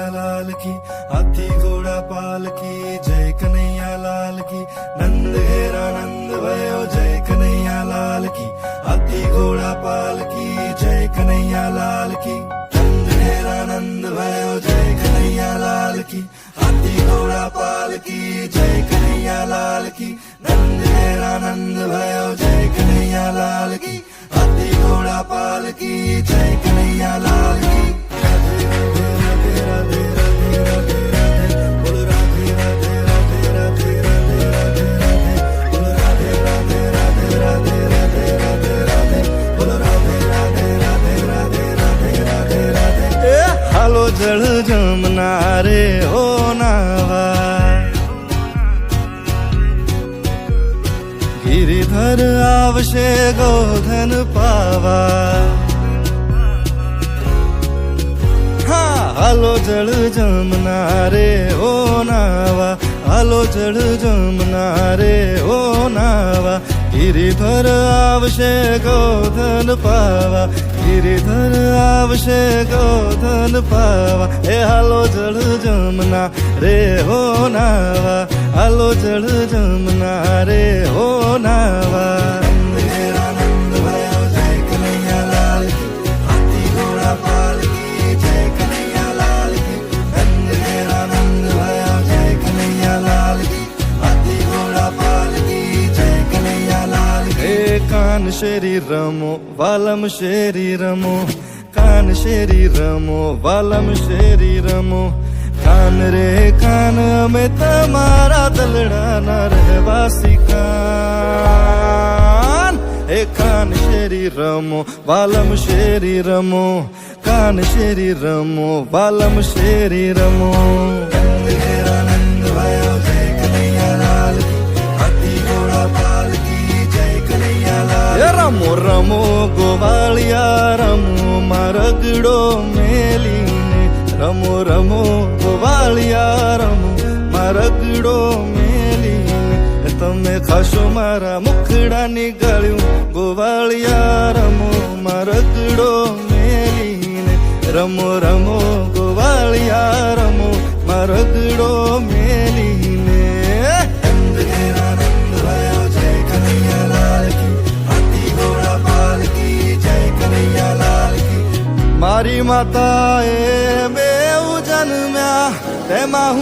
कन्हैया लाल की, हाथी घोड़ा पाल की, जय कन्हैया लाल की। नंद घेरा नंद भयो, जय कन्हैया लाल की, हाथी घोड़ा पाल की, जय कन्हैया लाल की। नंद घेरा नंद भयो, जय कन्हैया लाल की, हाथी घोड़ा पाल की, जय कन्हैया लाल की। नंद घेरा नंद भयो, जय कन्हैया लाल की, हाथी घोड़ा पाल की, जय कन्हैया लाल की। राधे राधे राधे राधे राधे, बोल राधे राधे राधे राधे राधे राधे राधे, बोल राधे राधे राधे राधे राधे राधे राधे, बोल राधे राधे राधे राधे राधे राधे राधे। हालो जल जमुना रे ओ नावा, गिरिधर आवशे गोधन पावा। हालो जल जमुना रे ओ नावा, हालो जल जमुना रे ओ नावा। गिरिधर आवशे गोधन पावा, गिरिधर आवशे गोधन पावा। ए हालो जल जमुना रे ओ नावा, हालो जल जमुना रे ओ नावा। नंद घेरा नंद भयो, जय कन्हैया लाल की, हाथी घोड़ा पाल की, जय कन्हैया लाल की। नंद घेरा नंद भयो, जय कन्हैया लाल की, हाथी घोड़ा पाल की, जय कन्हैया लाल की। ए कान शेरी रमो, वालम शेरी रमो, कान शेरी रमो, वालम शेरी रमो। कान रे कान में तमारा दलડાના રહેવાસી કાન। એ કાન શેરી રમો, વાલમ શેરી રમો, કાન શેરી રમો, વાલમ શેરી રમો। નંદ ઘેરા નંદ भयो, જય કનૈયા લાલ की, हाथी घोड़ा पाल की, जय कन्हैया लाल। रमो रमो गोवालिया रमो, मारगड़ो मेलीने। रमो रमो गोवालिया रमो, मारगड़ो मेलीने। तमे खाशो मारा मुखड़ानी गळ्यूं, गोवालिया रमो, मारगड़ो मेलीने। रमो रमो गोवालिया रमो, मारगड़ो मेलीने। नंद घेरा नंद भयो, जय कन्हैया लाल की, हाथी घोड़ा पाल की, जय कन्हैया लाल की। मारी माता ए बेउ जन्म्या, तेमा हूँ